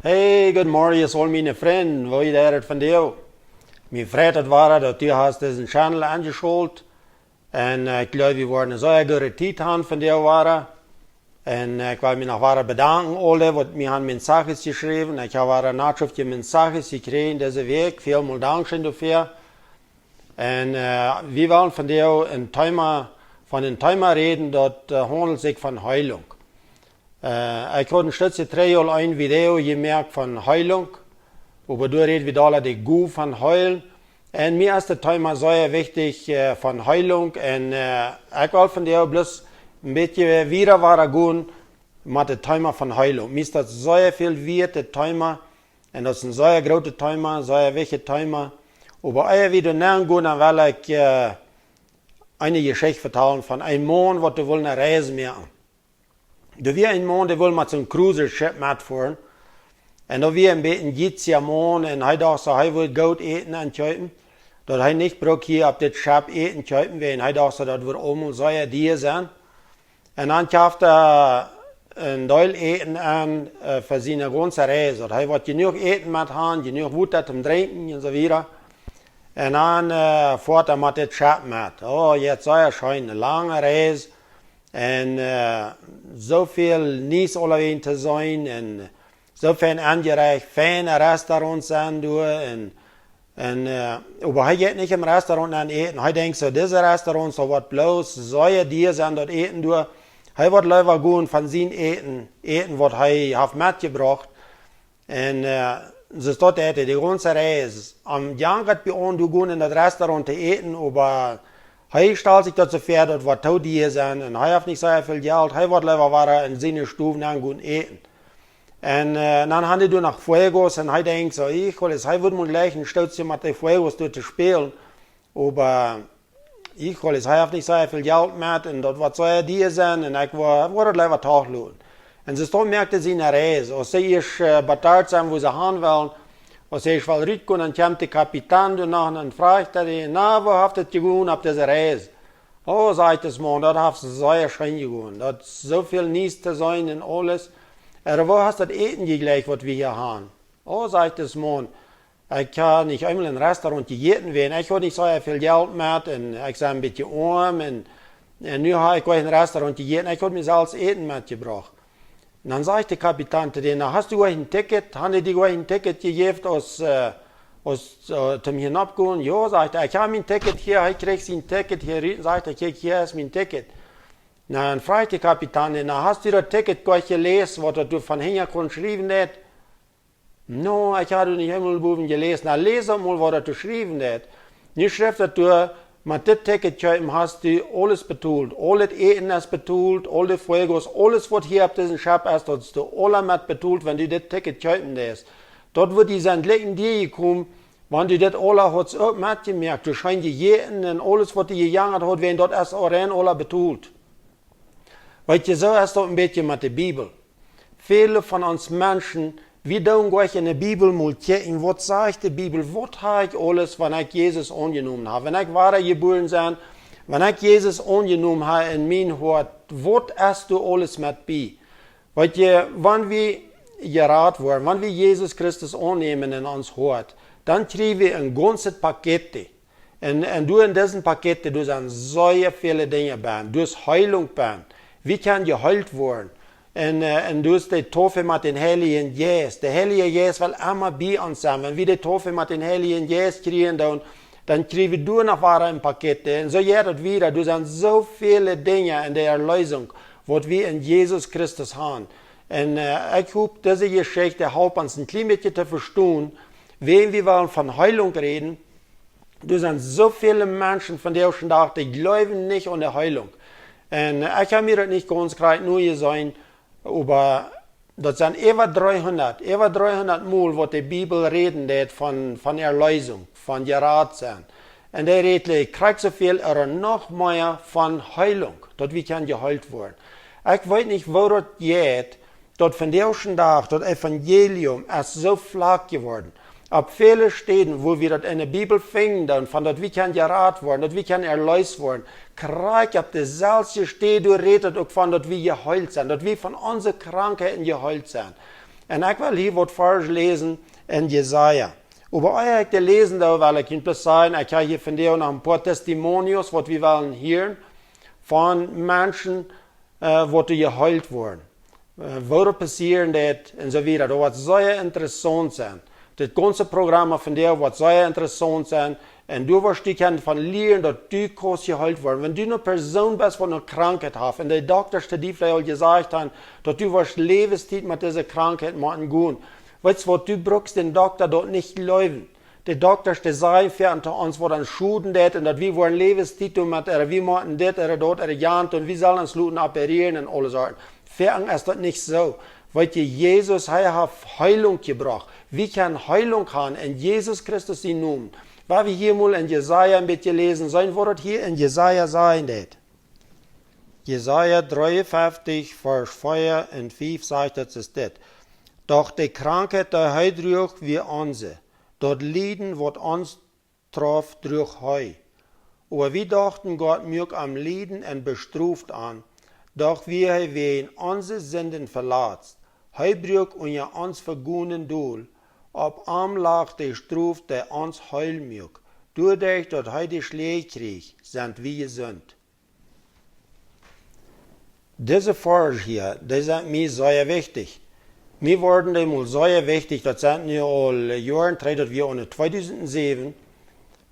Hey, good morning, all meine Freunde. Wo ist het van jou? Mijn vriend het waren dat du hast diesen Channel angeschult. En ik geloof, we worden een zeer goede tijd haben van jou waren. En ik wil me nog waren bedanken, alle, wat mir haben Mensages geschrieben. Ich habe eine Nachricht Mensages gekriegt diese Week. Vielen Dank dafür. En wir wollen von dir ein Thema reden, das handelt sich von Heilung. Ich habe ein 3 Jahre ein Video gemerkt von Heilung. Aber du redest wieder alle die Gu von Heulen. Und mir ist das Thema sehr wichtig von Heilung. Und ich will von dir bloß ein bisschen wieder gehen mit dem Thema von Heilung. Mir ist das sehr viel wert, das Thema. Und das ist ein sehr großes Thema, sehr wichtiges Thema. Aber ehe wir dann gehen, dann will ich eine Geschichte erzählen von einem Mann, der will eine Reise machen. Da war ein Mann, der will mit so einem Cruiser-Schiff mitfahren. Und da war ein bisschen Gizia Mann, und er dachte so, er will gut eten und kaufen. Dat hij niet braucht hier op dit schap eten kaufen, weil hij dachte, dat wird allemaal sehr dier sein. Und dann kauft ein Teil eten an für seine ganze Reise. Er wird genug eten mit haben, genug Wasser zum Trinken und so weiter. Und dann fährt mit dem Schap mit. Oh, jetzt sei schön, eine lange Reise. Und so viel Nies allein zu sein. Und so viel angereicht, feine Restaurants an durch. Aber er geht nicht im Restaurant an eten. Er denkt so, dieses Restaurant so wird bloß solche Dinge sein, dort eten durch. Er wird lieber gehen von seinem eten, was er hat mitgebracht. Und so ist dort die ganze Reise. Am Jahr bei uns, du gehen in das Restaurant zu eten, aber er stellt sich dazu vor, dort wird tot Dinge sein. Und er hat nicht so viel Geld. Er wird lieber in seine Stufen gehen eten. Und dann haben die nach Fuegos und er denkt so, er würde mal gleich ein Stützchen mit den Fuegos dort spielen. Aber er hat nicht so viel Geld mit und dort wird so ein Dier sein und ich würde lieber taglohn. Und so merkte sie eine Reise. Als sie ist betalt sein, wo sie hin wollen, als sie ist will rücken, dann kommt der Kapitän danach und dann fragt er, na, wo habt ihr gegangen auf diese Reise? Oh, sagt das Mann, dort habt ihr sehr schön gegangen. Dort ist so viel Nies zu sein und alles. Wo hast du das Eten gleich, was wir hier haben? Oh, sagt das Mann, ich kann nicht einmal in ein Restaurant gegessen werden. Ich habe nicht so viel Geld mit und ich bin ein bisschen arm und nu habe ich ein Restaurant gegessen. Ich habe mir selbst Eten mitgebracht. Und dann sagt der Kapitän zu denen, hast du ein Ticket? Haben die dir ein Ticket gegeben, zum hinabgehen? Ja, sagt er, ich habe mein Ticket hier, ich kriege ein Ticket hier. Sagt er, hier ist mein Ticket. Dann fragt der Kapitän, hast du das Ticket gelesen, was du von Hintergrund geschrieben hast? No, ich habe nicht einmal gelesen. Na, lese mal, was du geschrieben hast. Nicht schreibt, dass du mit dem Ticket hast du alles betont. Alles Eten ist betont, alle Fuegos, alles, was hier auf diesem Schab ist, hast du alle mit betont, wenn du das Ticket kaufen hast. Dort wird die Sandlecken dir gekommen, wenn du das alle hast auch mitgemerkt. Du scheinst die Jeden und alles, was du gegangen hast, werden dort erst auch rein alle betont. Weißt du, so ist das ein bisschen mit der Bibel. Viele von uns Menschen, wir tun gleich in der Bibel mal checken, was sagt die Bibel, was habe ich alles, wenn ich Jesus angenommen habe. Wenn ich wahre geboren bin, wenn ich Jesus angenommen habe in mein Hort, was hast du alles mit bei? Weißt du, wenn wir geraten werden, wenn wir Jesus Christus annehmen in uns Hort, dann kriegen wir ein ganzes Paket. Und du in diesem Paket, du sind so viele Dinge bei, du hast Heilung bei. Wie kann geheilt werden? Und du hast die Taufe mit den Heiligen Geist. Der Heilige Geist will immer bei uns sein. Wenn wir die Taufe mit den Heiligen Geist kriegen, dann kriegen wir noch ein Paket. Und so geht es wieder. Du sind so viele Dinge in der Erlösung, was wir in Jesus Christus haben. Und ich hoffe, diese Geschichte hilft uns ein klein bisschen zu verstehen, wenn wir wollen von Heilung reden. Du sind so viele Menschen, von denen ich schon dachte, die glauben nicht an die Heilung. Und ich habe mir das nicht ganz gerade nur gesagt, aber das sind über 300 Mal, was die Bibel reden von Erlösung, von Geratsein. Und der redet, ich kriege so viel, aber noch mehr von Heilung, dass wir können geheilt werden. Ich weiß nicht, wo das geht, dass von der ersten Tag, das Evangelium ist so flach geworden. Ab viele Städten, wo wir das in der Bibel finden, von dass wir können geraten werden, dass wir können erlöst werden, krieg ab der selbe Stelle, du redet auch von, dass wir geheilt sind, dass wir von unseren Krankheiten geheilt sind. En ik wil hier wat vers lezen in Jesaja. Aber euch heb ik lesen, weil ich bloß sagen, ich habe hier von dir noch ein paar Testimonios, was wir wollen hören, von Menschen, die geheult wurden. Wat passieren dat en so weiter. Dat wordt zeer interessant zijn. Das ganze Programm von dir wird sehr interessant sein. Und du wirst dich von lernen, dass du kannst geheilt werden. Wenn du eine Person bist, die eine Krankheit hat, und die Doktor die vielleicht gesagt haben, dass du wirst Lebenszeit mit dieser Krankheit machen gehen. Weißt du, was du brauchst den Doktor dort nicht leuven. Die Doktor, die sagen für uns, was an Schuden das und dass wir wollen Lebenszeit mit, oder wir machen das, oder dort, oder jant, und wir sollen uns Luten operieren und alles Sachen. Für uns ist das nicht so. Weil Jesus hat Heilung gebracht. Wir können Heilung haben in Jesus Christus in Namen. Weil wir hier mal in Jesaja ein bisschen lesen, sein wird hier in Jesaja sein. Das. Jesaja 53, Vers 4 und 5 sagt, das ist das. Doch die Krankheit der Heidrüch wie unsere, dort Leiden wird uns traf durch Heu. Aber wir dachten, Gott mög am Leiden und bestruft an, doch wir wehen unsere Sünden verlatzt. Hij brug unja ons vergoenen doel, op arm lag de stroef der ons heil mög. Doordat dat hij de Schläge kreeg, sind wir gesund. Diese Vers hier, die sind mir sehr wichtig. Mir wurden die mal sehr wichtig, das sind ja all Jahre, dass wir in 2007,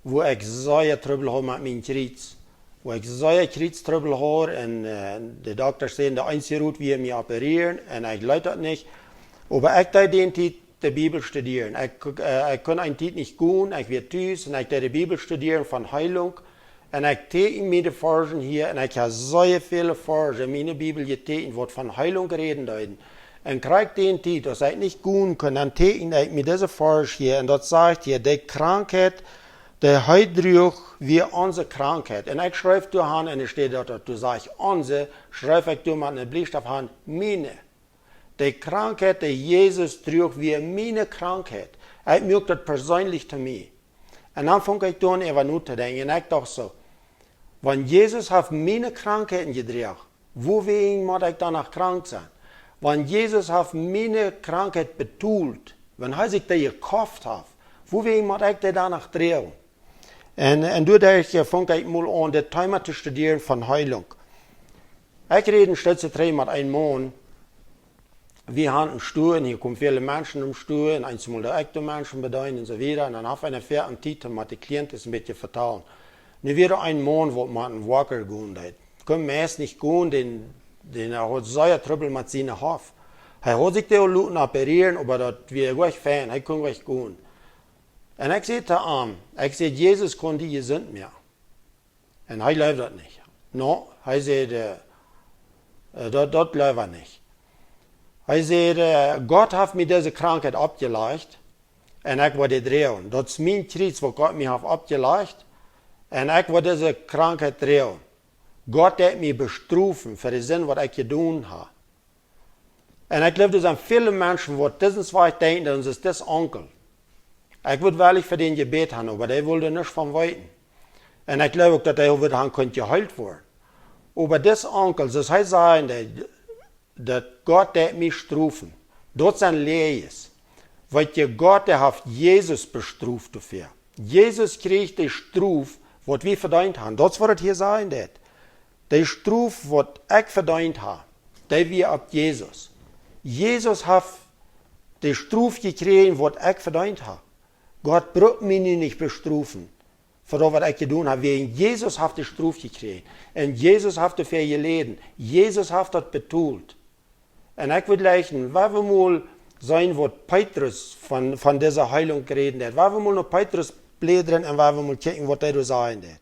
wo ich sehr Trouble habe mit meinem Krebs. Wo ich sehr Krebstrouble habe und die Doktor sehen, der einzige Route, wie mich operieren, und ich leide das nicht. Aber ich darf den Zeit die Bibel studieren. Ich kann einen Zeit nicht gehen, ich werde tüß, und ich darf die Bibel studieren von Heilung. Und ich tue mir die Versen hier, und ich habe sehr viele Versen in meiner Bibel getan, die von Heilung reden deuten. Und kriege den Zeit, dass ich nicht gehen kann, dann tue ich mir diese Versen hier, und das sagt hier, die Krankheit, der Heidrüch wie unsere Krankheit. Und ich schreibe durch Hand, und es steht dort, du sagst unsere, schreibe ich durch mit einem Bleistift Hand, meine. Die Krankheit, die Jesus trug, wie meine Krankheit. Ich möchte das persönlich zu mir. Und dann fange ich an, über nachzudenken. Und ich dachte so, wenn Jesus auf meine Krankheiten getragen, wogegen muss ich danach krank sein? Wenn Jesus auf meine Krankheit betult, wenn er sich die gekauft hat, wogegen muss ich danach tragen? Und dadurch fange ich mal an, das Thema zu studieren von Heilung. Ich rede stets mit einem Mann. Wir haben einen Stuhl, und hier kommen viele Menschen im Stuhl, und einmal der echte Menschen bedeuten und so weiter. Und dann habe ich eine faire Titel mit den Klienten ein bisschen vertrauen. Nun wird ein Mann, der mit einem Walker gehen hat. Kann meist nicht gehen, den hat sehr Trouble mit seinem Hof. Er hat sich die Leute operieren, aber das wird gut fein, er kann gut gehen. Und ich sehe zu ihm, Jesus kann die gesund mehr. Und er läuft das nicht. No, er sagt, das läuft er nicht. Er sagt, Gott hat mir diese Krankheit abgelegt und ich werde drehen. Das ist mein Kreuz, was Gott mir hat abgelegt und ich werde diese Krankheit drehen. Gott hat mich bestrafen für den Sinn, was ich getan habe. Und ich glaube, das sind viele Menschen, die diesen zwei denken, das ist das Onkel. Ich würde wirklich für den Gebet haben, aber der wollte nicht von Weitem. Und ich glaube auch, dass der wird haben könnte geheilt werden. Aber das Onkel, das heißt sagen, dass Gott der mich strafen. Das sind Lehres. Weil Gott, der hat Jesus bestraft dafür. Jesus kriegt die Strafe, was wir verdient haben. Das wird hier sein, das. Die Strafe, was ich verdient habe, die wir ab Jesus. Jesus hat die Strafe gekriegt, was ich verdient habe. Gott braucht mich nicht bestrafen, für das, was ich getan habe. Wegen Jesus hat die Strafe gekriegt. Und Jesus hat dafür gelitten. Jesus hat das betont. Und ich würde leichen, weil wir mal sein, was Petrus von dieser Heilung geredet hat. Weil wir mal noch Petrus blättern und weil wir mal gucken, was er sagen hat.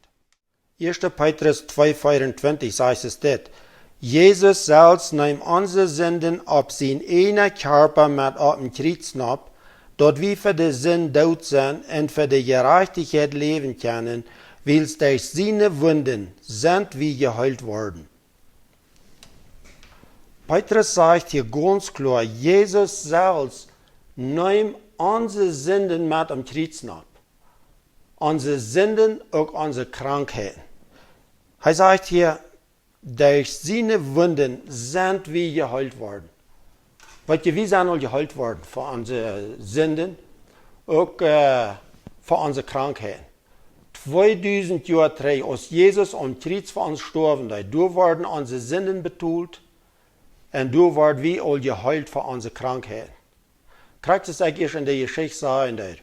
1. Petrus 2,24 sagt es das. Jesus selbst nahm unsere Sünden auf sein einer Körper mit auf dem Kreuz ab, dort wir für die Sinn tot sind und für die Gerechtigkeit leben können, weil durch seine Wunden sind wir geheilt worden. Petrus sagt hier ganz klar, Jesus selbst nahm unsere Sünden mit am Kreuz ab. Unsere Sünden und unsere Krankheiten. Er sagt hier, durch seine Wunden sind wir geheilt worden. Wat je, wie zijn al geheeld worden voor onze zinden, ook voor onze krankheden. 2000 jaar terug, als Jezus am Kreuz voor ons gestorven ist, da worden onze zinden betoeld en da worden wir al geheilt voor onze krankheden. Krijgt es eigentlich in der Geschichte sagen, dat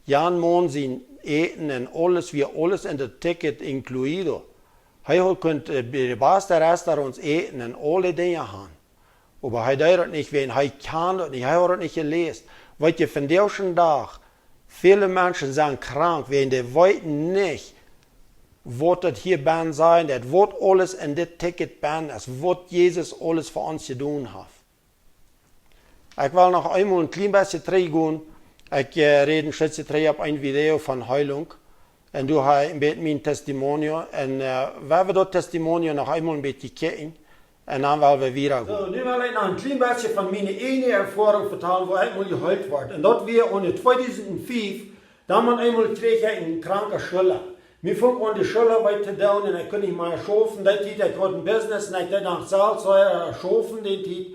Jan Mon zijn eten en alles, wie alles in het ticket incluido. Hij kunt bij de beste restaurants eten en alle dingen gaan. Aber hij deed het niet weten, hij kan het niet, hij hat het niet gelezen. Wat je van deze dag, viele Menschen sind krank, wegen die weten nicht, wat het hier ben sein, dat wat alles in dit ticket ben is, wat Jezus alles voor ons gedaan heeft. Ik wil nog einmal een klein beetje teruggaan. Ik rede een stukje terug op een video van Hoellung. En du hast een beetje mijn Testimonios. En we we dat Testimonios nog einmal een beetje kijken. En dan willen we weer gaan. So, nu wil ik nog een klein beetje van mijn ene ervaring vertellen, waar ik mal geheilt word. En dat weer in 2005, dan man eenmaal kreeg ik een kranke schiller. Mir fing an die Schule weiter down und ich konnte nicht mehr schaffen. Dat tijd, ich hatte ein Business und ich deed nach Salzsäure schaffen den tijd.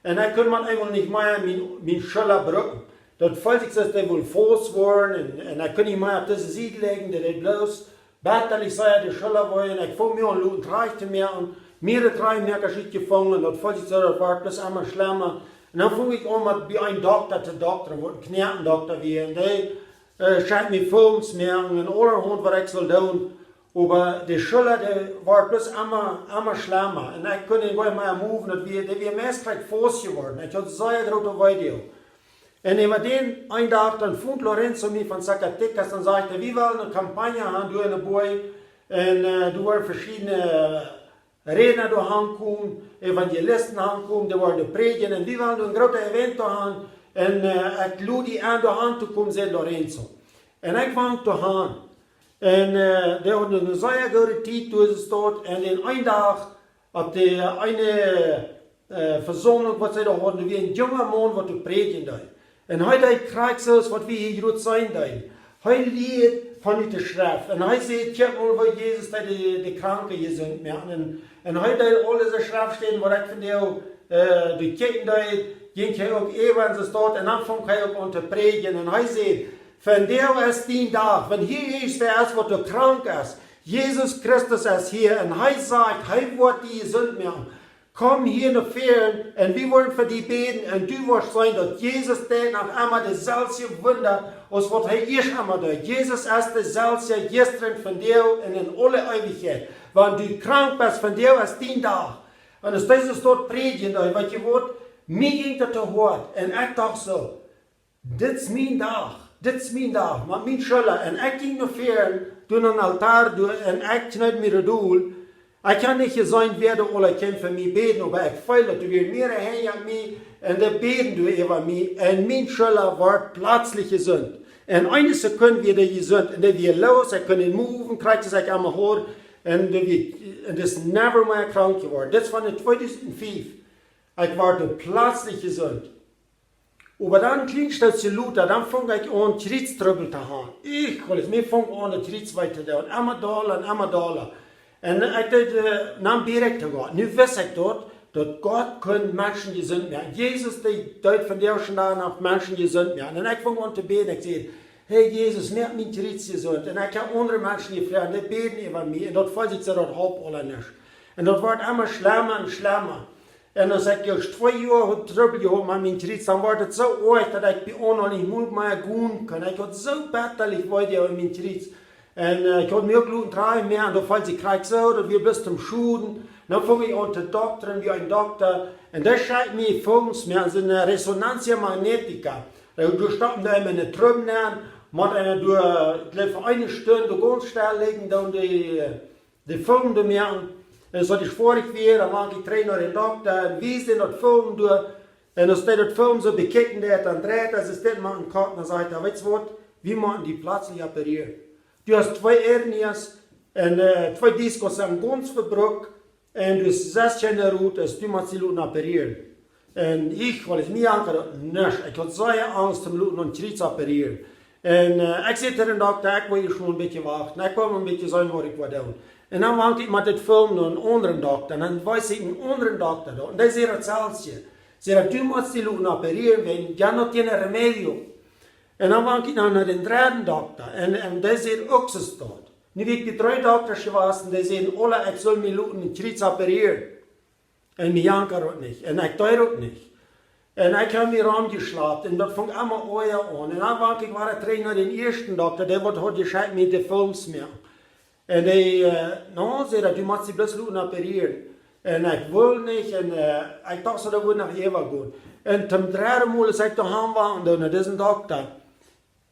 Und dann konnte man einfach nicht mehr mein Schule brücken. Dat fällt sich, dass die wohl Fuß waren und ich konnte nicht mehr auf diese Seite legen, dass ich bloß batterlich sei, die Schule wollen. Ich fing mir an, Luten reichte mir an. Mehrere 3 mehr geschieht gefangen und das fällt sich so, das war bloß einmal schlimmer. Und dann fing ich an, bei einem Doktor zu doktoren, wo ein Knetendoktor wie. Und der scheint mir Films merken und allerhand, was ich soll tun. Aber die Schule, die war bloß immer schlimmer. Und ich konnte nicht mehr moven, und die wir meist gleich Fuß geworden. Ich hatte sehr große Video. Und über den einen Tag, dann fand Lorenzo mich von Zacatecas und sagte, wir wollen eine Kampagne haben, du in der Boy. Und du waren verschiedene Redner da ankommen, Evangelisten ankommen, die waren predigen. Und wir wollen ein großes Event haben. En ik lade die aan de hand te komen, zei Lorenzo. En ik kwam te gaan. En die hadden een zeer goede tijd toegestaan. En in een dag, op de ene verzameling wat zij daar hadden, wie een jonge man wat te predigen deed. En hij krijgt zoals wat we hier goed zijn deed. Hij leert van de schrift. En hij zei, kijk mal, waar Jezus de kranken gezond maakt. En hij deed alle zijn schrift stehen, wat ik van jou de kijken deed. Ging hij ook even zo staat en dan vond hij ook aan te predigen. En hij zei, van der is die dag, van hier is der is wat krank is. Jezus Christus is hier en hij zegt, hij wordt die gezond maken. Kom hier naar voren en we worden voor die beden. En du wirst zijn dat Jezus deed nog einmal dezelfde wunder als wat hij eerst einmal deed. Jezus is dezelfde gisteren, vandaag en in alle eeuwigheid. Want du krank bent, van der is die dag. En als deze staat predigen, wat je wordt, mij ging dat te horen. En ik dacht zo, dit is mijn dag, met mijn schule. En ik ging naar voren, door een altaar, en ik knuit mijn doel. Ik kan niet gezien werden, alle kind van mij beden, maar ik voel dat er weer meer heen aan mij. En de beden door over mij. En mijn schule wordt plötzlich gezond. En eine Sekunde weer gezond. En dan weer los, ik kon niet move, krijg ik allemaal hoor. En dat is never meer krank geworden. Dit is van 2005. Ich war plötzlich gesund. Aber dann klingt das Luther, dann fang ich an, Kriegstrübbel zu haben. Mir fang an, die Krieg weiter da. Und immer Dollar. Und ich nahm direkt zu Gott. Nu weiß ich dort, dass Gott kann Menschen gesund machen. Jesus, der von der schon da nach Menschen gesund machen. Und ich fang an zu beten, ich sage, hey Jesus, mach mich Krieg gesund. Und ich habe andere Menschen gefragt, die beten über mich. Und dort fällt sich das halb alle nicht. Und dort wird immer schlimmer und schlimmer. En als ik juist 2 jaar trouble gehad met mijn kriets, dan wordt het zo erg dat ik bij ons niet meer gaan kan. Ik had zo betterlich weiter in mijn kriets. En ik had meer gluten draaien meer, en dan valt ik krijg zo, dat we bis zum Schuden. Dan vang ik aan te dokteren wie een dokter. En dat schijnt mij volgens mij als een resonantia magnetica. Du stoppen da immer eine Trüben an, man du für eine Stunde ganz schnell legen, dann die Folgen merken. Zodat ik vorig weer, dan maak ik trainen naar de dokter, en wie is in dat film door. En als hij dat film zo bekijken deed, dan draait hij zich dit maar een kant, dan zegt hij, weet je wat, wie maken die plötzlich operieren. Du hast 2 hernias, en 2 discos zijn ganz verbroken, en dus 6 Jahre rood, dus du moet die Luten operieren. En ik, weil es mir angehört, nicht. Ich hatte so Angst, um Luten und Krieg zu operieren. En ik zit er in de dokter, ik wil je schon een beetje wachten, ik wil een beetje zijn wat ik wil doen. En dan maak ik met dit film naar een andere dokter. En dan wijs ik een andere dokter. En dat is hier hetzelfde. Zei, du musst die Leute operieren, wenn ja noch geen remedio. En dan ging ik naar de derde dokter, en die zei ook zo staat. Nu ben ik bij 3 dokters geweest, en die zeiden alle, ik zal mijn Leute in Krieg operieren. En mijn janker ook niet, en ik deed ook niet. En ik heb me rondgeslapen, en dat vond allemaal oor aan. En dan ging ik weer terug naar de eerste dokter, die had gescheit met de films meer. En die, zei, du musst die bloß Leute operieren. En ik wil niet, en ik dacht zo, dat wordt nog even goed. En ten derde Mal is ik daheim waren, naar deze dokter.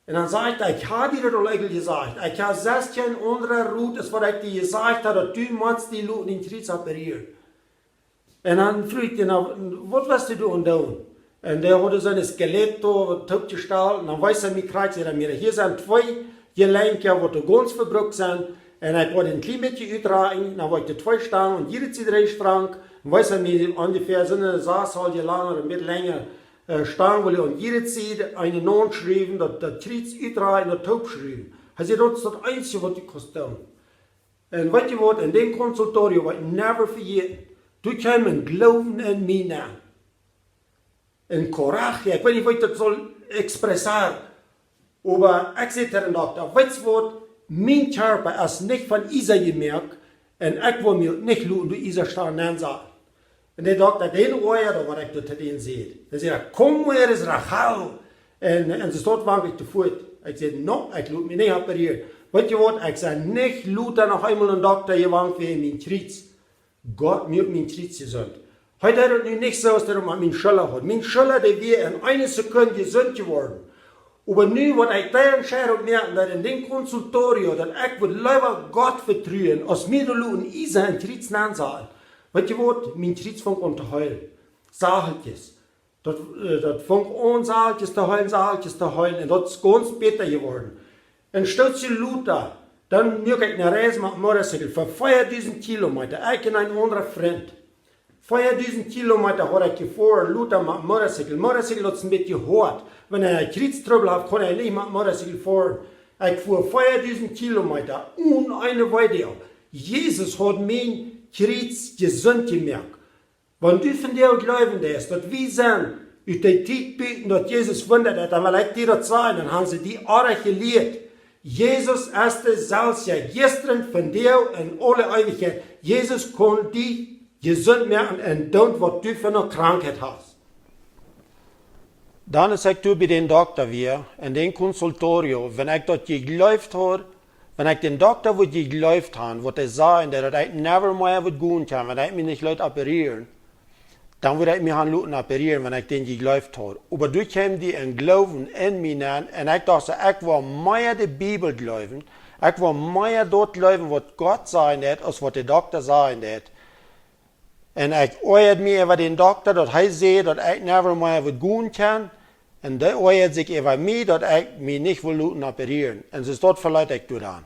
En dan zei ik habe dir das al eigenlijk gezegd. Ik heb 16 andere routes waar ik die gezegd heb, dat du musst die Leute in Krieg operieren. En dan vroeg ik, wat was du doen? En der had zijn skelet opgesteld, en dan weiß er mich krijgt, hier zijn 2 gelenken, wat ganz verbrucht zijn. En ik word een klein beetje uitdragen, dan word ik de 2 staan, en jede zit 3 strak. En weiß er mich ungefähr so eine Saßhalle langer, ein bisschen länger stehen, weil an jeder Seite eine Note schreiben, das Krieg uitdragen, das Taub schreiben. Er sagt, das ist das Einzige, was ich kann. Und weißt du was, in dem Konsultorium, was ich never vergessen, du kannst einen Glauben in mich nehmen. Ein Courage, ich weiß nicht, wie ich das soll expressieren. Aber ich sage den Doktor, weißt du was, mein Körper ist nicht von Isa gemerkt, und ich will mir nicht luden, du Isa stehen nennen sagen. Und der Doktor, den Ohr, da war ich dort den sehe. Er sagt, komm, er ist Rachel. Und sie steht wankig zu Fuß. Ich sage, no, ich lade mich nicht operieren. Weißt du was, ich sage nicht, lade noch einmal einen Doktor gewankt wegen mein Krieg. Gott, mir hat mein Krieg gesund. Heute hat es nicht so, dass er mein Schüler hat. Mein Schüler, der wäre in einer Sekunde gesund geworden. Aber nu, wat ik daar Entscheidung merken, dat in dem Konsultorium, dat ik wil lieber Gott vertrauen, als mir de Leute Isa in Krieg nennen sagen. Weet je wat, mijn Krieg fängt an zu heulen. Sageltjes. Dat fängt an, Sageltjes zu heulen, und das ist ganz bitter geworden. En statt je Leute, dann mache ich eine Reise mit dem Motorcycle für 5000 Kilometer. Ich und ein anderer Freund. 5000 Kilometer habe ich gefahren, Leute mit dem Motorcycle. Motorcycle hat es ein bisschen hart. Wenn er einen Kriegstrubel hat, kann er nicht mit dem Motorcycle fahren. Ich fuhr 5000 Kilometer ohne eine Weide. Jesus hat mein Krieg gesund gemerkt. Wenn du von dir glauben lässt, dass wir sind, aus der Zeit beten, dass Jesus wundert hat, dann will ich dir das sagen, dann haben sie die Arre gelehrt. Jesus ist derselbe, gestern, von dir in alle Ewigkeit. Jesus kann dich gesund machen und tun, was du für eine Krankheit hast. Dan is ik toen bij den dokter weer, in den Konsultorium, wenn ich dort geglaubt habe, wenn ich den Doktor wird geglaubt habe, wat er sagen, dass ich never mehr wird gehen kann, wenn ich mich nicht Leute operieren, dann würde ich mich an Leuten operieren, wenn ich den geglaubt habe. Aber du kämen die in Glauben in mich an, und ich dachte, ich will mehr die Bibel glauben, ich will mehr dort glauben, was Gott sagen hat, als was der Doktor sagen hat. En ik oeiert me over den dokter, dat hij zei dat ik never meer wat doen kan. En hij oeiert zich over mij, dat ik me niet wil laten opereren. En ze staat verleidt ik toe dan.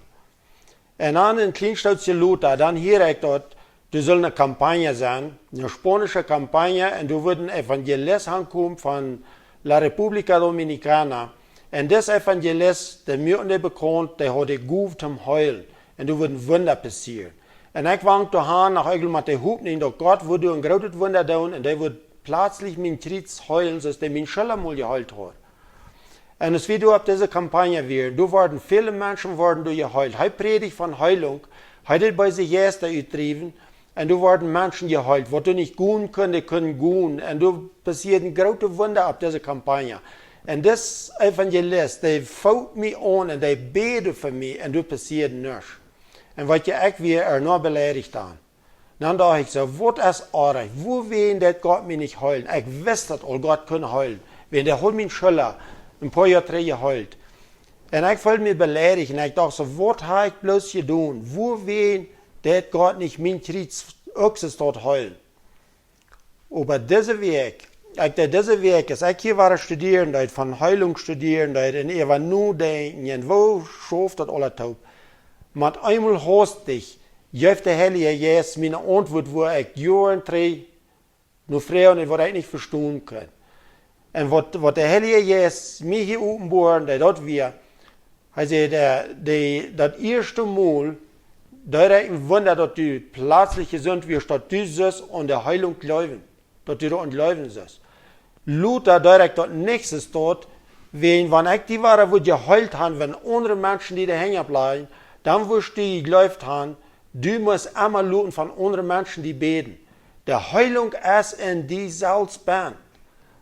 En dan een klein stukje Luther, dan hier ik dat, er soll eine Kampagne sein, eine spanische Kampagne, und du wird ein Evangelist ankommen von La República Dominicana. Und das Evangelist, der mir nicht bekannt, der hat gut zum Heulen. Und du wird ein Wunder passieren. En ik wang daheim nach Eugel mit der Hub in der Gott würde ein großes Wunder tun und der wird plötzlich mein Krieg heulen, so dass der mein Schüler mal geheult hat. Und es wird auf diese Kampagne werden, du werden viele Menschen geheult. Hij predigt von Heilung, hij hat bei sich Gäste uitgetrieben und du werden Menschen geheult, was du nicht gehen können, die können gehen. Und du passiert ein großes Wunder auf dieser Kampagne. Und das Evangelist, der fällt mich an und der betet für mich und du passiert nichts. En wat je echt weer er nog beleidigt aan. Dan dacht ik zo, wat is aardig? Wo wen dat Gott mich nicht heulen? Ich wist dat al Gott kann heulen. Wenn der hat mein Schüler ein paar Jahre drin geheult. Und ich fühlte mich beleidigt und ich dachte so, was habe ich bloß getan? Wo wen dat Gott nicht mein Krieg Ochses dort heulen? Aber dieser Weg ist, ich hier war studieren, da von Heilung studieren, da in Eva nur denken, wo schafft das alle taub? Maar einmal hastig, geeft de Heilige Geest mijn antwoord waar ik jaren terug nog vrij en wat ik niet verstaan kan. En wat de Heilige Geest mij hier openbaarde, dat weer, hij zei, dat eerste Mal, dat is een Wunder, dat du plötzlich gesund wirst, dat du das an der Heilung glauben, dat du da an glauben sollst. Luther direkt dort nächstes dort, wenn ich die waren, wo geheult haben, wenn andere Menschen, die da hängen bleiben, dann wirst du geläuft haben, du musst einmal luten von anderen Menschen, die beten. Der Heilung ist in die Salzbahn.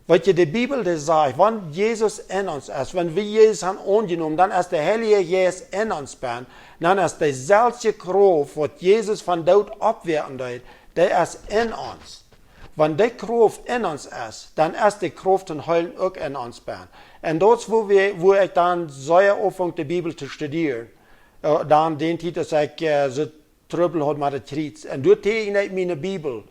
Weil die Bibel das sagt, wenn Jesus in uns ist, wenn wir Jesus haben angenommen, dann ist der Heilige Geist in uns bin, dann ist die selbe Kraft, was Jesus von dort abwehren tut, der ist in uns. Wenn die Kraft in uns ist, dann ist die Kraft und Heilen auch in uns bin. Und dort, wo ich dann sehr anfange, die Bibel zu studieren, dann den Titel, dass ich so Trübel hat mit der Triez. Und dort tegen ich meine Bibel.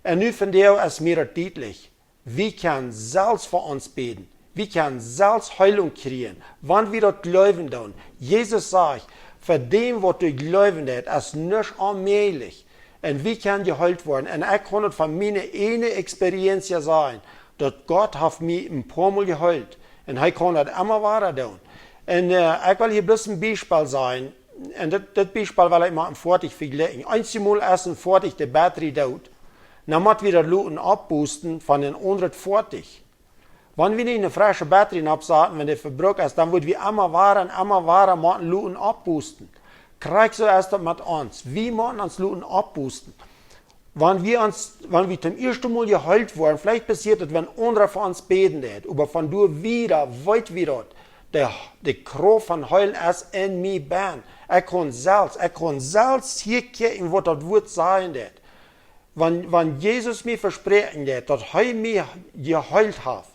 Und nu von der ist mir deutlich. Wir können selbst für uns beten. Wir können selbst Heilung kriegen, wenn wir das glauben tun. Jesus sagt, für dem, was du glauben hast, ist nicht allmählich. Und wir können geheilt werden. Und ich kann es von meiner eigenen Experienz sagen, dass Gott hat mich ein paar Mal geheilt. Und er kann das immer weiter tun. Und ich will hier bloß ein Beispiel sein. Und das Beispiel will ich mal fertig vergleichen. Einmal ist ein fertig die Batterie dort. Dann müssen wir das Luten abboosten von den 140. Wenn wir nicht eine frische Batterie absaten, wenn die verbraucht ist, dann wird wir immer weiter müssen Luten abboosten. Krieg so erst das mit uns. Wir müssen uns Luten abboosten. Wenn wir zum ersten Mal geheilt werden, vielleicht passiert es, wenn andere von uns beten, aber von du wieder, weit wieder, die Kraft von Heilen ist in mir bin. Ich kann selbst hier gucken, was das Wort sein wird. Wenn Jesus mir versprechen wird, dass er mich geheilt hat,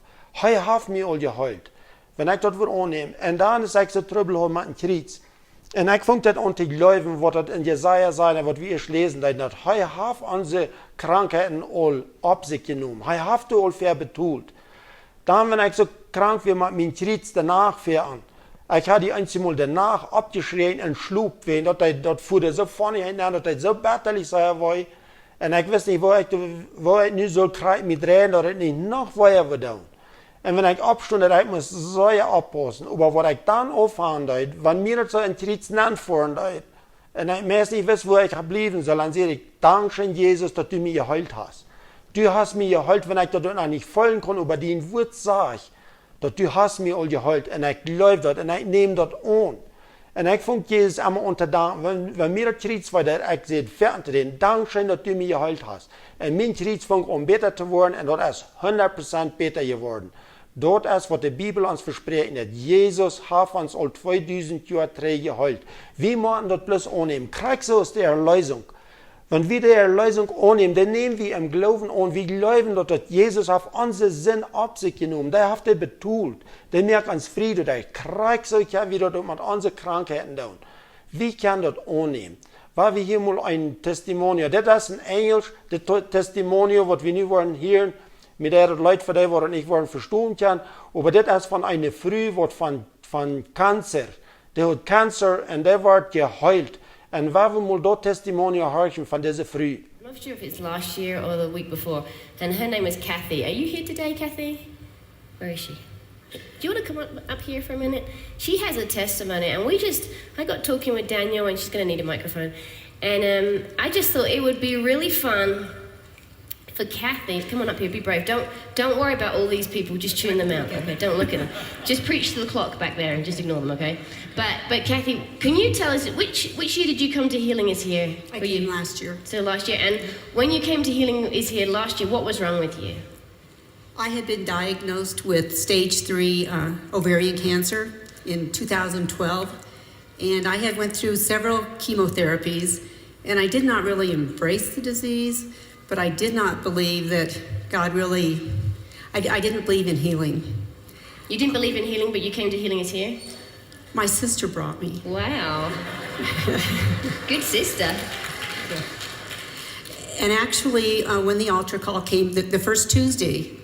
er hat mich all geheilt. Wenn ich das Wort annehme, und dann ist ich so Trübel mit dem Kreuz. Und ich fange das an zu glauben, was das in Jesaja sagt, was wir lesen, dass er hat unsere Krankheiten all auf sich genommen. Er hat all fair betont. Dann, wenn ich so krank war mit meinem Kreuz danach fahren, ich habe die einmal danach abgeschrien und schlug, wenn das fuhr so vorne hin, dass das so bitterlich sein war. Und ich weiß nicht, wo ich nu soll mit reden, dass ich nicht noch weiter wird. Und wenn ich abstunde, ich muss sehr abpassen. Aber was ich dann aufhören soll, wenn mir das so ein Tritt nachfahren soll, und ich weiß nicht, wo ich geblieben soll, dann sage ich, Dankeschön, Jesus, dass du mich geheilt hast. Du hast mich geheilt, wenn ich das noch nicht folgen kann, aber den Wort sage ich, dass du hast mich all geheilt. Und ich glaube das, und ich nehme das an. Und ich fange Jesus immer unter Dank, wenn mir das Kreuz war, ich sehe, fertig, Dankeschön, dass du mich geheilt hast. Und mein Kreuz fängt an besser zu werden, und das ist 100% besser geworden. Dort ist, was die Bibel uns verspricht, hat. Jesus hat uns all 2000 Jahre geheilt. Wir müssen das bloß annehmen. Krieg so ist die Erlösung. Wenn wir die Erlösung annehmen, dann nehmen wir im Glauben an. Wir glauben, dass Jesus auf unseren Sinn auf sich genommen. Der hat das betont. Der merkt uns Friede. Der kriegt so ja wieder mit unseren Krankheiten tun. Wir können das annehmen. Weil wir hier mal ein Testimonial. Das ist ein Englisch, das Testimonial, was wir nicht wollen hören, mit der Leute von der nicht wollen verstehen können. Aber das ist von einer Frau, was von Cancer. Der hat Cancer und der wird geheilt. Und wenn wir mal das Testimonial hören von dieser Frau. I'm not sure if it's last year or the week before. And her name is Kathy. Are you here today, Kathy? Where is she? Do you want to come up here for a minute? She has a testimony, and I got talking with Daniel, and she's going to need a microphone. And I just thought it would be really fun for Kathy. Come on up here, be brave. Don't worry about all these people, just tune them out, okay? Don't look at them. Just preach to the clock back there and just ignore them, okay? But Kathy, can you tell us, which year did you come to Healing is Here? I came last year. So last year. And when you came to Healing is Here last year, what was wrong with you? I had been diagnosed with stage 3 ovarian cancer in 2012, and I had went through several chemotherapies, and I did not really embrace the disease, but I did not believe that God really, I didn't believe in healing. You didn't believe in healing, but you came to Healing is Here? My sister brought me. Wow. Good sister. And actually, when the altar call came, the first Tuesday,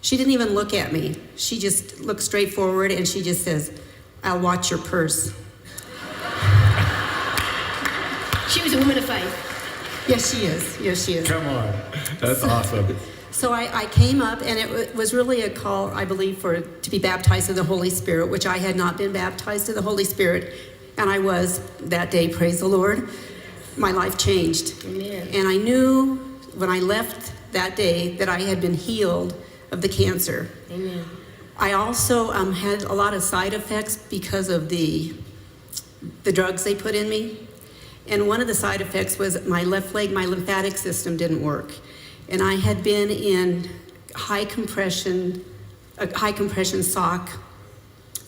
she didn't even look at me. She just looked straight forward and she just says, "I'll watch your purse." She was a woman of faith. Yes, she is. Yes, she is. Come on. That's awesome. So I came up, and it was really a call, I believe, to be baptized in the Holy Spirit, which I had not been baptized in the Holy Spirit, and I was that day, praise the Lord. My life changed. Amen. And I knew when I left that day that I had been healed of the cancer. Amen. I also had a lot of side effects because of the drugs they put in me. And one of the side effects was my left leg, my lymphatic system didn't work. And I had been in a high compression sock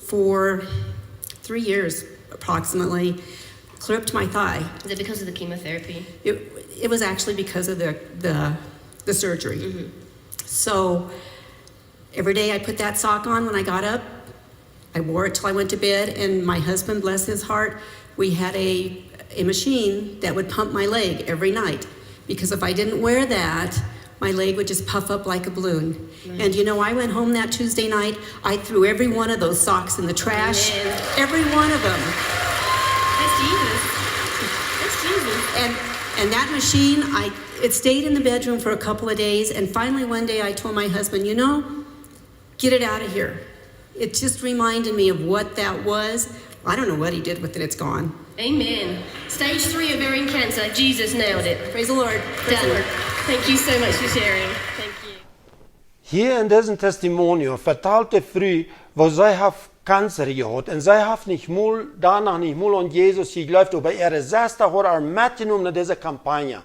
for 3 years approximately, clipped my thigh. Is it because of the chemotherapy? It was actually because of the surgery. Mm-hmm. So every day I put that sock on when I got up. I wore it till I went to bed, and my husband, bless his heart, we had a machine that would pump my leg every night, because if I didn't wear that, my leg would just puff up like a balloon. Right. And you know, I went home that Tuesday night, I threw every one of those socks in the trash. Amen. Every one of them. That's Jesus. That's Jesus. And that machine, it stayed in the bedroom for a couple of days, and finally one day I told my husband, you know, get it out of here. It just reminded me of what that was. I don't know what he did with it, it's gone. Amen. Stage 3 ovarian cancer. Jesus nailed it. Praise the Lord. Praise the Done. Lord. Thank you so much for sharing. Thank you. Hier in diesem Testimonium vertelt die Frau, wo sie hat Cancer gehabt und sie hat danach nicht mal an Jesus geglaubt, aber ihre Schwester hat er mitgenommen in diese Kampagne.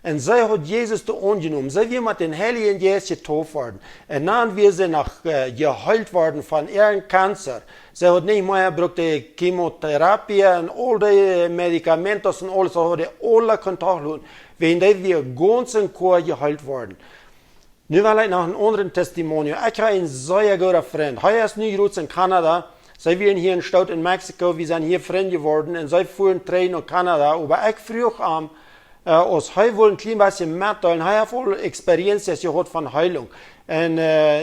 Und sie hat Jesus da angenommen. Sie wird mit den Heiligen Geist getauft worden. Und dann wird sie geheilt worden von ihrem Cancer. Sie hat nicht mehr gebraucht die Chemotherapie und all die Medikamente und alles, sie hat alle Kontakt gehabt. Wenn die wir ganz in Chor geheilt worden. Nu wil ik nog een andere testimonium. Ik heb een zeer goede vriend. Hij is nu groot in Canada. Zij waren hier in Stad in Mexico. We zijn hier vriend geworden. En zij voeren trein naar Canada. Maar ik vroeg hem, als hij wil een klein beetje mitteilen. Hij heeft al experiences gehad van Hoellung. En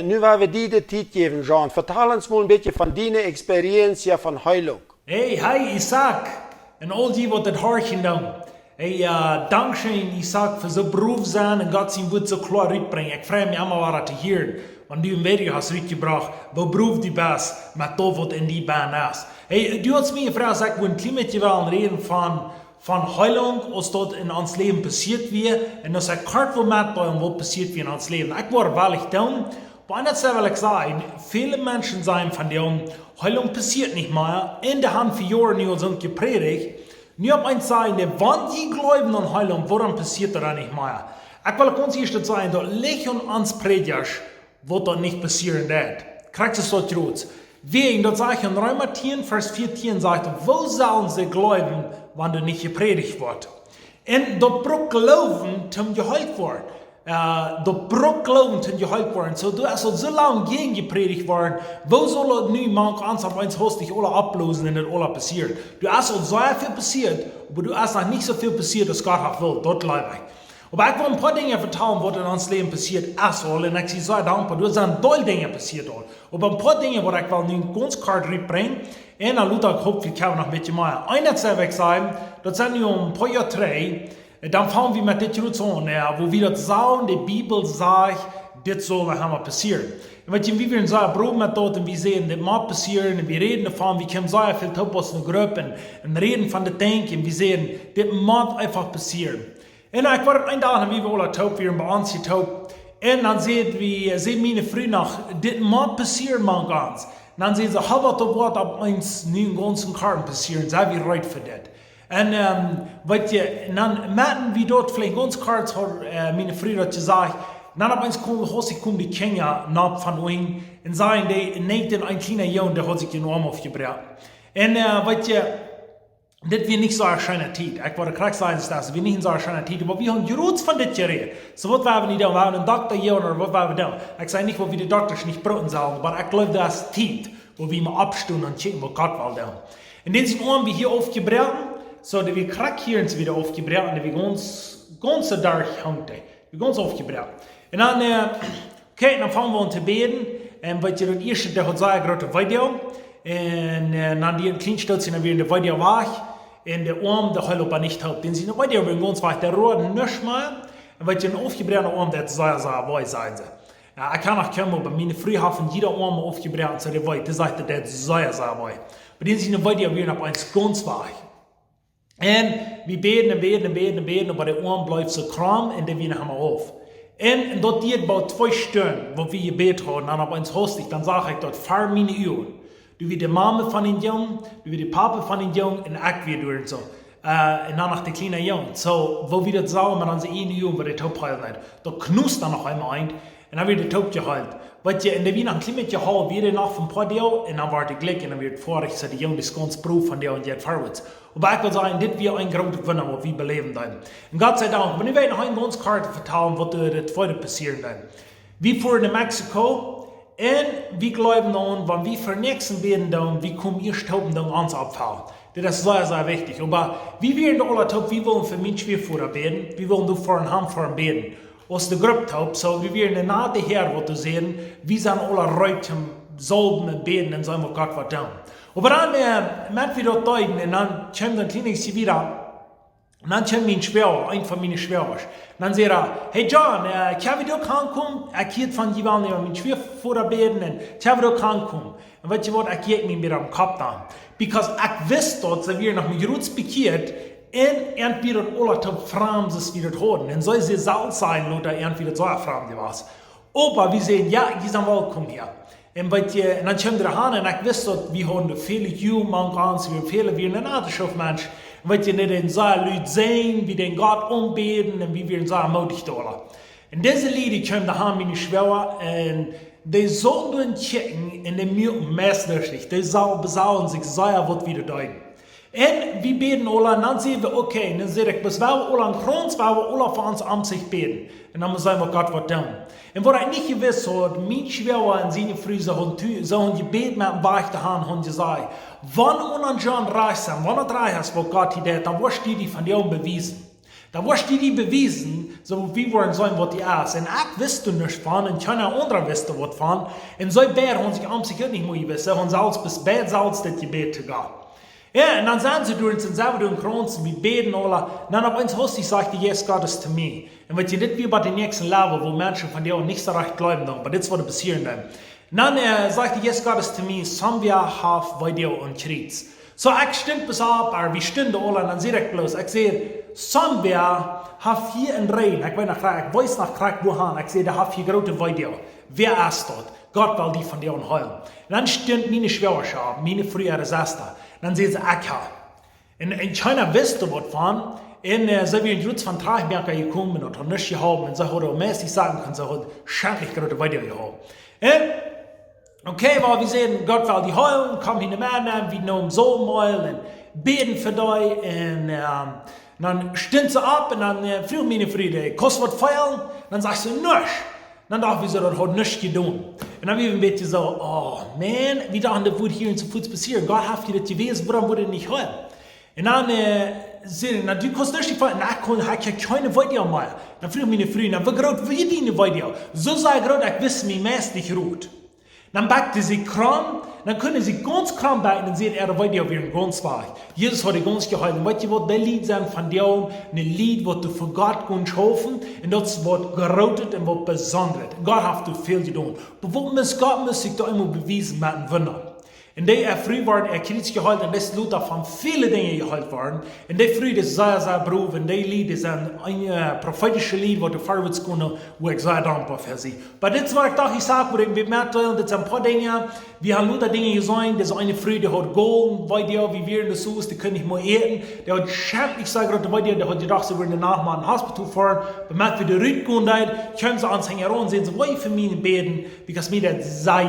nu willen we die de tijd geven, Jean. Vertel ons mal een beetje van die experientie van Hoellung. Hey, Isaac. En al die wat het hoort gedaan. Hey, dankzij Isaac voor zijn beroep zijn en God zijn woord zo klaar uitbrengen. Ik vraag me allemaal wat te horen. Want du een video hast uitgebracht, wat beroep die best met dat wat in die baan is. Hey, du hast me gevraagd, zeg, we een klein beetje wel reden van Hoellung, als dat in ons leven passiert weer. En als ik kort wil metdelen wat passiert weer in ons leven. Ik word wel echt down. Maar anders wil ik zeggen, viele mensen zijn van die Hoellung passiert niet meer. In de hand van jaren nu ons gepredigt. Nu op eins sagen, wann die glauben an Hoellung, warum passiert das nicht mehr? Ich will ganz ehrlich sagen, dass leg an uns Predigers, was das nicht passieren wird. Kriegt es dort raus. Wegen, das sage ich in Römer 10, Vers 14, sagt, wo sollen sie glauben, wenn das nicht gepredigt wird? Und das braucht Glauben, zum geheilt werden. Das braucht Glauben, zum geheilt werden. So, du hast so lange gegen gepredigt worden, wo soll das nu manch ans auf eins hast dich alle ablösen und das alle passiert? Du hast so viel passiert, aber du hast noch nicht so viel passiert, als Gott auch will. Dort leid ich. Aber ich will ein paar Dinge vertrauen, was in uns Leben passiert ist. Und ich bin sehr dankbar. Du sind tolle Dinge passiert. Aber ein paar Dinge, die ich will nun ganz klar reinbringen. Und dann Luther, ich hoffe, ich kann noch ein bisschen mehr. Einer zu sagen, das sind nur ein paar Jahre drei. Dann fangen wir mit dem Jutz an, wo wir das sagen, die Bibel sagt, das soll noch passieren. Und wie wir in so einem Brot mit dort und wir sehen, das mag passieren, und wir reden davon, wir können sehr viel Top aus den Gruppen und reden von den Denken, wir sehen, das mag einfach passieren. Und ich war ein Tag, wie wir alle taub waren, bei uns taub. Und dann sehen meine Freunde nach, das mag passieren, man ganz. Und dann sehen sie, was das Wort ab uns nie in ganzen Karten passieren, sei wir recht für das. Und dann merken wir dort vielleicht ganz kurz, meine Freunde hat gesagt, dann ab eins kommen die Kinder nach von uns und sagen, die nähten ein kleiner Junge, der hat sich den Arm aufgebracht. Und das wird nicht so eine schöne Zeit. Ich wollte gerade sagen, das wird nicht so eine schöne Zeit, aber wir haben gerührt von das geredet. So, was waren wir nicht da? Wir haben einen Doktor hier oder was waren wir da? Ich sage nicht, wo wir die Doktor nicht brauchen sollen, aber ich glaube, das ist Zeit, wo wir mal abstehen und checken, wo Gott will da. Und den sind Arm wie hier aufgebracht. So, dat we krak hier eens weer aufgebracht en dat we ganz dag hangt. We ganz aufgebracht. En dan, dan fangen we aan te beden. En wat je dat eerste, dat had zei grote video. En dan die klein stiltje dan weer in de video weg. En de arm, dat hij lopen niet helpt. Den zijn de video weer ganz weg. Der roert niks meer. En wat je een aufgebrachte arm, dat zei wij zijn ze. Ja, ik kan nog komen, maar mijn vrienden hebben jeder arm aufgebracht. So, dat weet, dat zegt dat zei wij. Maar den zijn de video weer op eens ganz weg. Und wir beten, aber der Arm bleibt so kram und dann wieder haben wir auf. En dat deed about 2 Stunden, wo wir gebeten haben, dann ab uns hostig, dann sage ich dort 4 Minuten. Du wie die Mama von den Jungen, du wie die Papa von den Jungen, und ich wie du und so. Und dann noch die kleinen Jungen. So, wo wir das sagen, wir dann so 1 Jungen, wo die Taub heilen wird. Da knust dann noch einmal ein, und dann wird die Taub geheilt. Weil in der Wien ein kleines Gehalt, wieder nach von ein paar Jahren, und dann war die Glück, und dann wird vorig, so die Jungen, das ganze Beruf von der und jetzt vorwärts. Aber ich will sagen, das wird ein großer Wunder, was wir beleben dann. Und Gott sei Dank, wenn ich noch eine ganz Karte vertellen, was das zweite passieren dann. Wir fuhren in Mexiko, und wir glauben dann, wenn wir für nächsten werden dann, wir kommen erst Tauben dann ans Abfall. Das ist sehr, sehr wichtig. Aber wir werden alle Tauben, wir wollen für Menschen Schwerfuhrer beten, wir wollen du vor den Handfahren beten. Aus der Gruppe Taub, so wir werden nach der Herr, was du sehen, wir sind alle Leute zum Salben beten und sagen, Gott was tun. Aber dann, wenn wir dort deuten, und dann kommt ein kleines wieder, und dann kommt mein Schwäger, ein von meinen Schwägern. Und dann sagt hey John, kann ich doch ankommen? Ich geht von jemandem, der mein Schwiegerfuhrer beten, und kann ich doch ankommen? Und weißt du was, ich geht mir mit am Kopf an. Because ich wusste dort, dass wir nach mir Roots bekehrt, und entweder alle Tag Frauen es wieder haben. Und soll sie Salz sein, oder entweder so eine Frau, die was. Aber wir sehen, ja, die sind willkommen hier. Und dann kommen wir hin, und ich wusste, wir haben viele Jungen, wir viele, wir sind ein Schaufmensch. Und nicht in so Leute sehen, wie den Gott umbeten, und wie wir so mutig da. Und diese Lieder kommen daheim meine Schwäger, und die sollen checken, und die müssen messlich, die besauen sich sehr, was wieder deuten. Und wir beten alle, und dann sehen wir, okay, und dann sage ich, bis wir alle an Kranz, weil wir alle für uns am sich beten. Und dann sagen wir, Gott, was tun. Und was ich nicht gewusst habe, mein Schwäger und seine Frühe, so haben gebeten mit dem Bach daheim, haben gesagt, wenn wir John reich sind, wenn er reich ist, was Gott hier hat, dann wirst du die von dir bewiesen. Dann wirst du die bewiesen, so wie wir sagen, was die ist. Und ich wusste nicht von, und keiner andere wusste was von. Und so bad haben sich am sich nicht mehr wissen, und selbst bis bad selbst, dass die beten Gott. Ja, und dann sagen sie durch und selber durch den Kranz, wir beten alle. Und dann auf uns Hostig sagte Jesus Gottes zu mir. Und wenn ihr nicht wie bei den nächsten Level, wo Menschen von dir nicht so recht glauben, aber das würde passieren dann. Und dann sagte Jesus Gottes zu mir, Sambia haf bei dir und Krieg. So, ich stimmt bis ab, aber wir stünden alle, und dann sehe ich bloß, ich sehe, Sambia haf hier in Rhein, ich weiß nach Krieg, wohin, ich sehe, der haf hier große Weide. Wer ist dort? Gott will die von dir und heulen. Und dann stimmt meine Schwägerschaft, meine frühere Schwester. Dann sehen sie Acker. Und keiner wusste was von. Und so wie ein Jutz von Trachberger gekommen und hat nichts gehabt. Und so hat er mäßig sagen können, so hat schrecklich gerade weitergehabt. Und okay, weil wir sehen, Gott will die heulen, kommen hin Männer, wir nehmen so mal und beten für dich. Und dann stimmt sie ab und dann fragt meine Friede, kostet was feiern? Dann sagt sie, nichts. Dann dachten wir so, das hat nichts getan. Und dann haben wir ein bisschen so, oh man, wie dachten, das würde hier in zu Fuß passieren. Gott hat dir das gewesen, warum würde nicht hören? Und dann sagen, du kannst nicht feiern. Na, ich habe keine Weide mehr. Dann fragt meine Freunde, wie groß will die eine Weide? So sei groß, ich wüsste mich mäßig rot. Dann backte sie Kram, dann können sie ganz Kram backen und sehen, Weide wie ein ganz weich. Jesus hat die ganz gehalten. Weißt du, was der Lied sein von dir, ein Lied, was du für Gott kannst hoffen, und das wird gerotet und wird besonders. Gott hat du viel getan. Aber was Gott muss sich da immer bewiesen mit einem Wunder. Und die früh waren Krieg gehalten, und das Luther von vielen Dingen gehalten worden. Und die früh ist sehr, sehr beruf, und die Lied ist ein prophetisches Lied, das du vorwärts können, wo ich sehr dankbar für sie. Aber das war ich dachte, ich sage, wo ich mit mir teilen, das sind ein paar Dinge, wir haben Luther Dinge gesehen, das ist eine Früh, die hat Gold, weil die, wie wir das so ist, die können nicht mehr eten, der hat schändlich gesagt, weil der hat gedacht, sie würden danach mal in Hospital fahren, bemerkt, wie die Rüd gehen, kommen sie ans Hänger und sehen sie, wo ich für mich beten, because mir das sehr,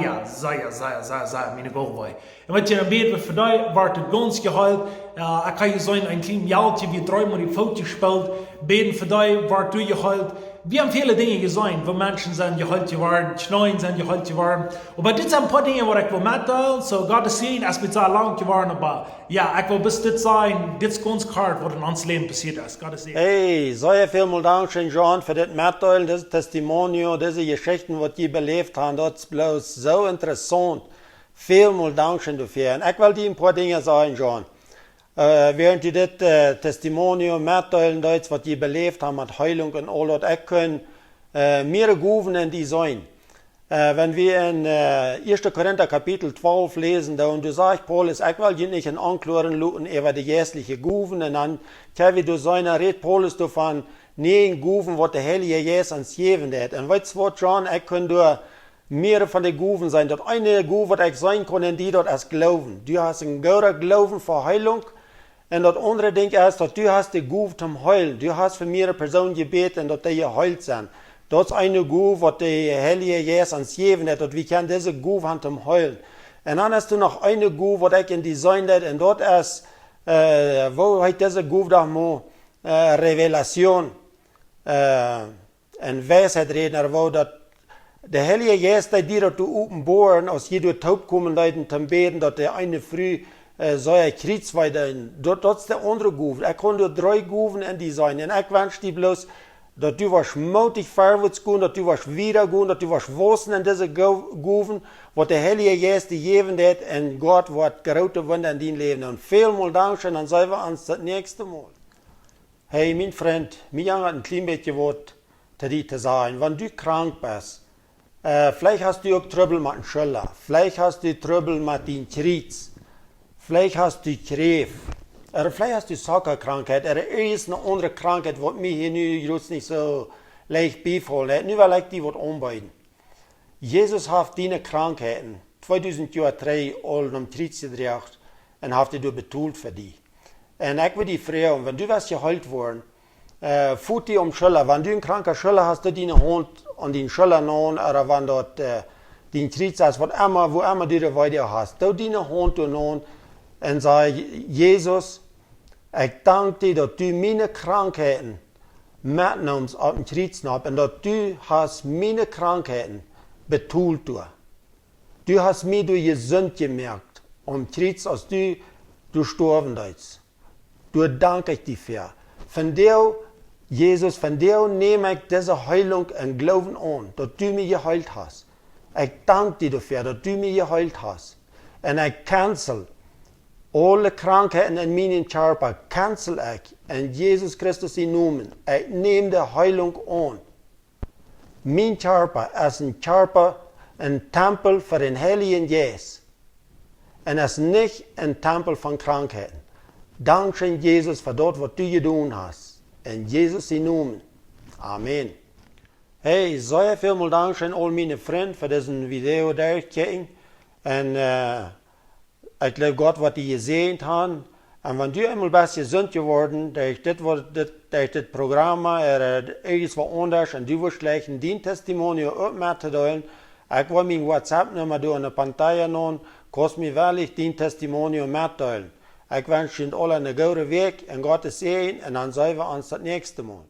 meine Gold war. Und wenn ich dann bete für dich, war das ganz geheilt. Ich kann sagen, ein kleines Jaltje, wie 3-mal die Foto gespielt, beten für dich, war du geheilt. Wir haben viele Dinge gesehen, wo Menschen sind geheilt geworden, Schneien sind geheilt geworden. Aber das sind ein paar Dinge, die ich will mitteilen. So, Gott ist sehen, es wird sehr lang geworden, aber ja, ich will bis das sein, das ist ganz klar, was in unserem Leben passiert ist. Gott ist sehen. Hey, sehr vielen Dank, John, für das Mitteilen, das Testimonium, diese Geschichten, die die belebt haben. Das ist bloß so interessant. Vielen Dank dafür. Und ich will dir ein paar Dinge sagen, John. Während die das Testimonium mitteilen, was die belebt haben mit Hoellung und all das, ich kann mehrere Guven die sein. Wenn wir in 1. Korinther Kapitel 12 lesen, da und du sagst, Paulus, ich will dir nicht in Anklaren luten über die jährliche Guven, und dann, wie du sagen, redet Paulus davon, 9 Guven, wat de Heilige Geest ons geven heeft. En weet je wat, John, ik kan door mehrere van die Guven zijn. Dat eine Guve, wat ik zijn kon, en die dat is geloven. Du hast een groter Glauben voor Heilung. En dat andere ding is, dat du hast die Guve zum Heulen. Du hast für mehrere Personen gebeten, en dat die geheilt zijn. Dat is eine Guve, wat de Heilige Geest ons geven heeft. Dat we kunnen deze Guve haben zum Heulen. En dan hast du nog eine Guve, wat ik in design heb. En dat is, wo heet deze Guve dan maar? Revelation. En wijsheid reden, wo dat de Heilige Geest die dat openbaren, als je door het hoop komen leiden te beden, dat de eine früh zou je kriets weiden. Dat is de andere Guve. Ik kon door 3 Guven in die zijn. En ik wens die bloos, dat du was moedig voorwaarts gaan, dat du was wieder gaan, dat du was wossen in deze Guven, wat de Heilige Geest die geven heeft, en God wordt grote wunder in die leven. En veelmaal dank, en dan zijn we ons het nächste Mal. Hey, mijn vriend, mij hat een klein beetje wat te die te zeggen. Wenn du krank bist, vielleicht hast du auch Trouble mit dem Schüler, vielleicht hast du Trouble mit den Krieg, vielleicht hast du Krebs, oder vielleicht hast du Sockerkrankheit, oder ist eine andere Krankheit, die mir hier nu nicht so leicht beifallen. Nu will ich die was anbieten. Jesus hat diese Krankheiten 2003 al om Krieg gedracht und hat die betalt für die. En ik wil die vragen, wenn du was geheilt worden, voet die om Schüler, wenn du een kranke Schüler hast, du die Hand an den Schüler nehmen, oder wenn dort den Krieg ist, wo immer du da weiter hast, du die Hand nehmen und sag, Jesus, ich danke dir, dass du meine Krankheiten mitnimmst auf den Krieg und dass du hast meine Krankheiten betult. Du hast mir durch gesund gemerkt, am Krieg, als du gestorben bist. Du danke ich dir für. Von dir, Jesus, von dir nehme ich diese Heilung und Glauben an, dass du mich geheilt hast. Ich danke dir dafür, dass du mich geheilt hast. Und ich cancel alle Krankheiten in meinem Körper, cancel ich in Jesus Christus in Namen. Ich nehme die Heilung an. Mein Körper ist ein Körper, ein Tempel für den Heiligen Geist. Und es ist nicht ein Tempel von Krankheiten. Dankeschön, Jesus, für das, was du getan hast. In Jesus in Namen. Amen. Hey, sehr vielen Dank an all meine Freunde für diesen Video durchgehen. Und ich glaube, Gott wird die gesehen haben. Und wenn du einmal bist gesund geworden, durch das Programm oder irgendwas anders, und du wirst gleich ein Testimonios auch mitteilen, ich will mein WhatsApp-Nummer da in der Pantaille nehmen, kannst mir wirklich den Testimonios mitteilen. Ich wünsche Ihnen alle einen guten Weg und Gottes Segen, und dann sehen wir uns das nächste Mal.